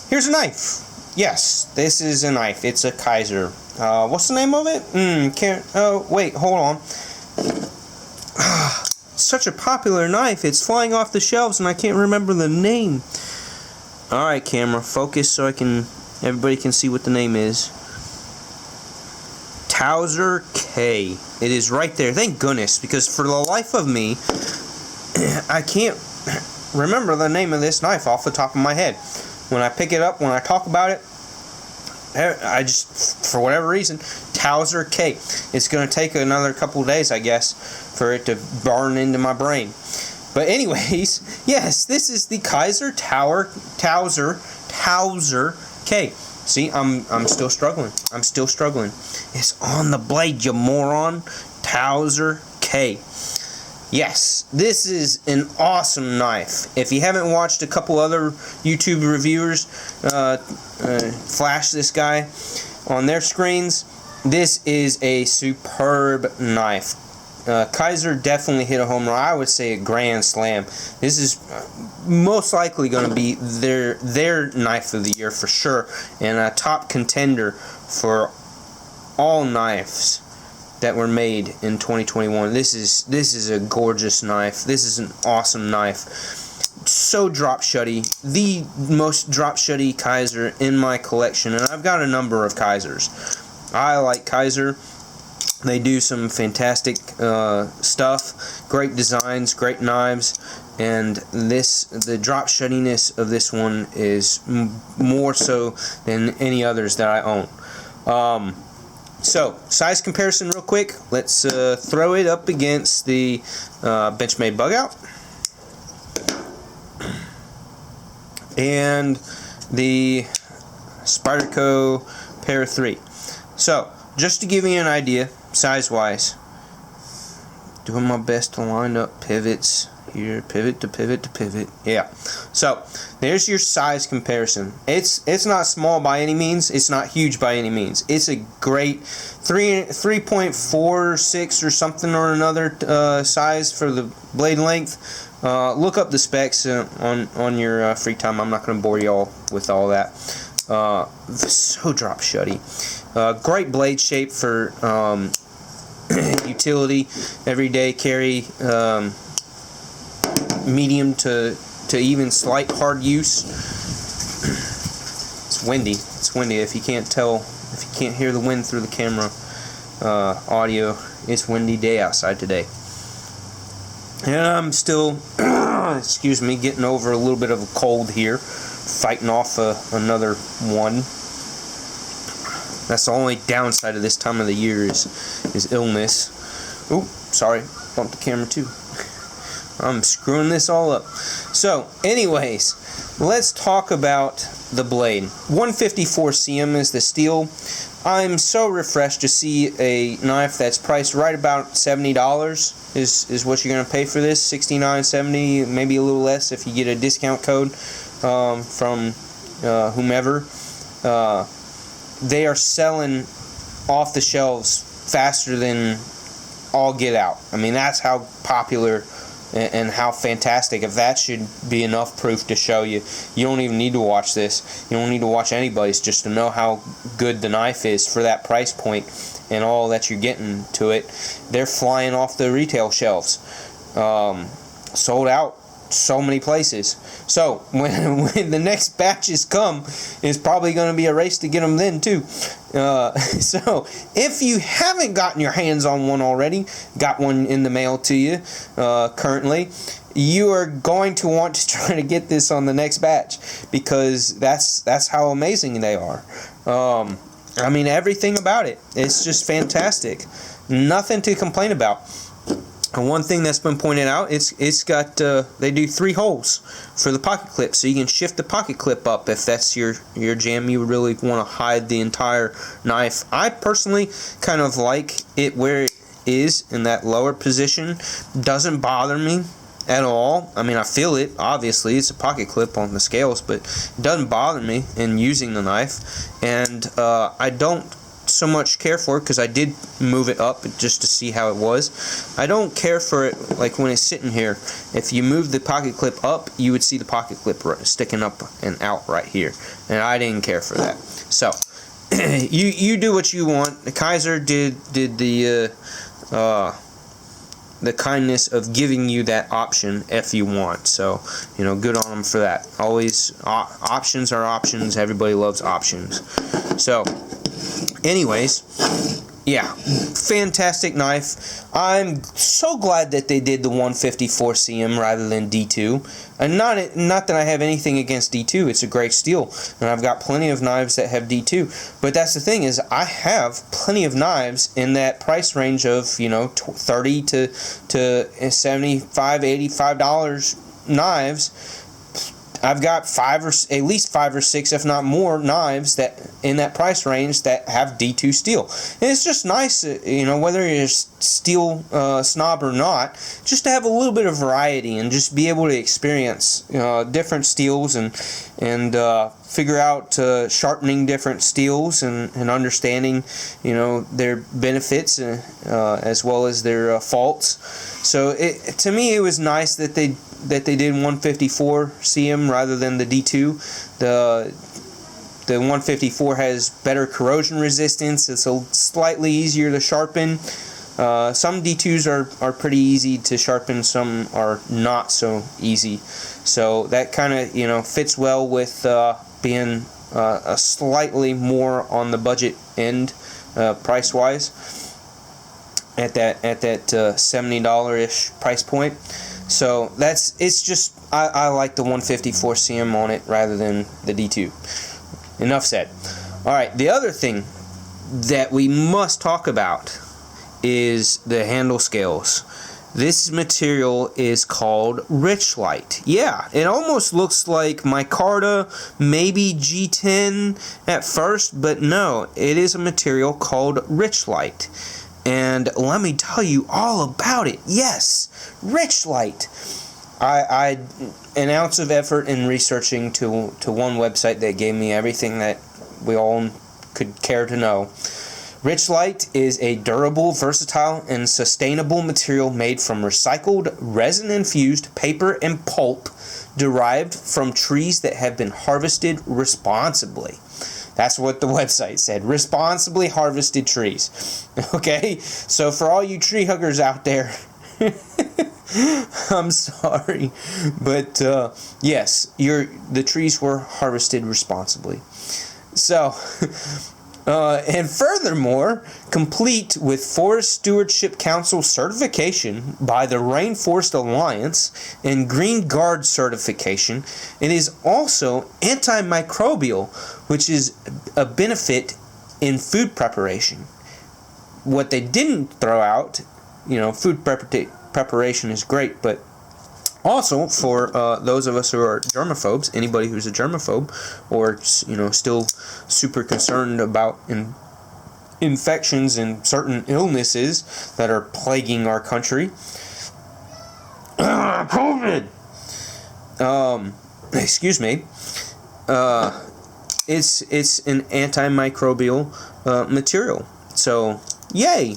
here's a knife. Yes, this is a knife. It's a Kizer. What's the name of it? Oh, wait, hold on. Such a popular knife. It's flying off the shelves, and I can't remember the name. All right, camera, focus so everybody can see what the name is. Towser K. It is right there. Thank goodness, because for the life of me, I can't remember the name of this knife off the top of my head. When I pick it up, when I talk about it, I just, for whatever reason, Towser K. It's going to take another couple of days, I guess, for it to burn into my brain. But anyways, yes, this is the Kizer Towser K. See, I'm still struggling. It's on the blade, you moron. Towser K. Yes, this is an awesome knife. If you haven't watched a couple other YouTube reviewers flash this guy on their screens, this is a superb knife. Kizer definitely hit a home run. I would say a grand slam. This is most likely going to be their knife of the year for sure, and a top contender for all knives that were made in 2021. This is a gorgeous knife. This is an awesome knife. So drop shutty, the most drop shutty Kizer in my collection, and I've got a number of Kizers. I like Kizer. They do some fantastic stuff, great designs, great knives, and the drop shuttiness of this one is more so than any others that I own. So, size comparison real quick. Let's throw it up against the Benchmade Bugout and the Spyderco Pair 3. So, just to give you an idea, size-wise, doing my best to line up pivots here, pivot to pivot to pivot. Yeah. So there's your size comparison. It's not small by any means. It's not huge by any means. It's a great 3.46 or something or another size for the blade length. Look up the specs on your free time. I'm not going to bore y'all with all that. So drop shutty. Great blade shape for utility, everyday carry, medium to even slight hard use. It's windy. If you can't tell, if you can't hear the wind through the camera audio, it's a windy day outside today. And I'm still, excuse me, getting over a little bit of a cold here, fighting off another one. That's the only downside of this time of the year is illness. Ooh, sorry, bumped the camera too. I'm screwing this all up. So, anyways, let's talk about the blade. 154 cm is the steel. I'm so refreshed to see a knife that's priced right about $70 is what you're going to pay for this. $69, $70, maybe a little less if you get a discount code from whomever. They are selling off the shelves faster than all get out. I mean, that's how popular and how fantastic. If that should be enough proof to show you, you don't even need to watch this. You don't need to watch anybody's just to know how good the knife is for that price point and all that you're getting to it. They're flying off the retail shelves. Sold out so many places. So when the next batches come, it's probably going to be a race to get them then too. So if you haven't gotten your hands on one already, got one in the mail to you currently, you are going to want to try to get this on the next batch, because that's how amazing they are. I mean, everything about it, it's just fantastic. Nothing to complain about. And one thing that's been pointed out, it's got they do 3 holes for the pocket clip, so you can shift the pocket clip up if that's your jam. You really want to hide the entire knife. I personally kind of like it where it is in that lower position. Doesn't bother me at all. I mean, I feel it. Obviously, it's a pocket clip on the scales, but it doesn't bother me in using the knife. And I don't so much care for it because I did move it up just to see how it was. I don't care for it like when it's sitting here. If you move the pocket clip up, you would see the pocket clip sticking up and out right here, and I didn't care for that. So you do what you want. The Kizer did the kindness of giving you that option if you want. So, you know, good on them for that. Always, options are options. Everybody loves options. So, anyways, yeah, fantastic knife. I'm so glad that they did the 154 CM rather than D2. And not that I have anything against D2. It's a great steel, and I've got plenty of knives that have D2. But that's the thing, is I have plenty of knives in that price range of, you know, $30 to $75, $85 knives. I've got at least 5 or 6, if not more, knives that in that price range that have D2 steel. And it's just nice, you know, whether you're a steel snob or not, just to have a little bit of variety and just be able to experience different steels and figure out sharpening different steels and understanding, you know, their benefits as well as their faults. So to me, it was nice that they did 154 CM rather than the D2. The 154 has better corrosion resistance. It's slightly easier to sharpen. Some D2s are pretty easy to sharpen. Some are not so easy. So that kind of, you know, fits well with being a slightly more on the budget end price wise at that $70-ish price point. So it's just, I like the 154 CM on it rather than the D2. Enough said. Alright, the other thing that we must talk about is the handle scales. This material is called Richlite. Yeah, it almost looks like micarta, maybe G10 at first, but no, it is a material called Richlite. And let me tell you all about it. Yes, Richlite. I an ounce of effort in researching to one website that gave me everything that we all could care to know. Richlite is a durable, versatile, and sustainable material made from recycled, resin-infused paper and pulp derived from trees that have been harvested responsibly. That's what the website said. Responsibly harvested trees. Okay? So for all you tree huggers out there, I'm sorry. But yes, the trees were harvested responsibly. So, and furthermore, complete with Forest Stewardship Council certification by the Rainforest Alliance and Green Guard certification, it is also antimicrobial, which is a benefit in food preparation. What they didn't throw out, you know, food preparation is great, but also for those of us who are germaphobes, anybody who's a germaphobe, or, you know, still super concerned about infections and certain illnesses that are plaguing our country. COVID. Excuse me. It's an antimicrobial material. So, yay.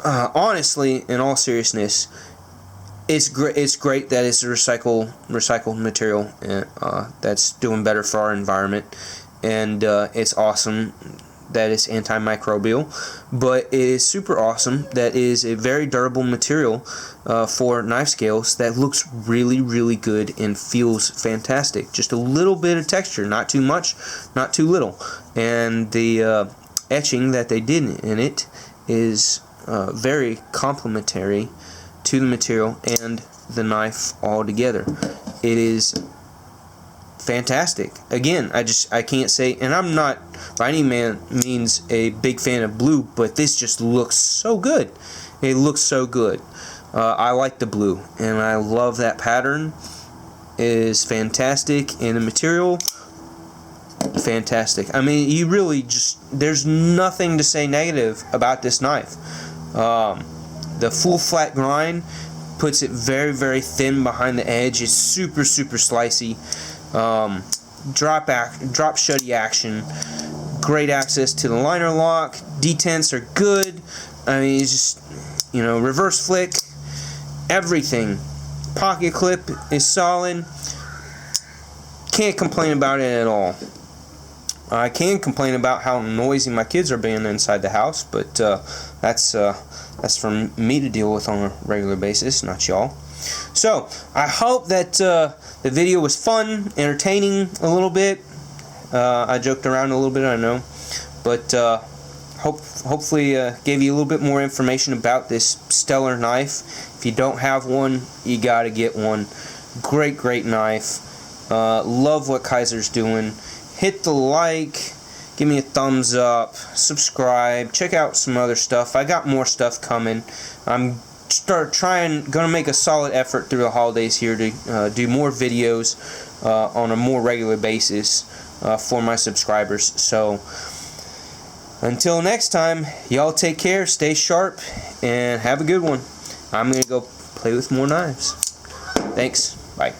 Honestly, in all seriousness, it's great that it's a recycled material that's doing better for our environment, and it's awesome that it's antimicrobial, but it is super awesome that it is a very durable material for knife scales that looks really, really good and feels fantastic. Just a little bit of texture, not too much, not too little, and the etching that they did in it is very complimentary to the material and the knife all together. It is fantastic. Again, I can't say, and I'm not by any means a big fan of blue, but this just looks so good. It looks so good. I like the blue, and I love that pattern. It is fantastic, and the material, fantastic. I mean, you really just, there's nothing to say negative about this knife. The full flat grind puts it very, very thin behind the edge. It's super, super slicey. Drop shutty action. great access to the liner lock. Detents are good. I mean, it's just, you know, reverse flick, everything. Pocket clip is solid. Can't complain about it at all. I can complain about how noisy my kids are being inside the house, but that's for me to deal with on a regular basis, not y'all. So I hope that the video was fun, entertaining a little bit. I joked around a little bit, I know, but hopefully gave you a little bit more information about this stellar knife. If you don't have one, you gotta get one. Great knife. Love what Kizer's doing. Hit the like, give me a thumbs up, subscribe, check out some other stuff. I got more stuff coming. I'm gonna make a solid effort through the holidays here to do more videos on a more regular basis for my subscribers. So until next time, y'all take care, stay sharp, and have a good one. I'm gonna go play with more knives. Thanks. Bye.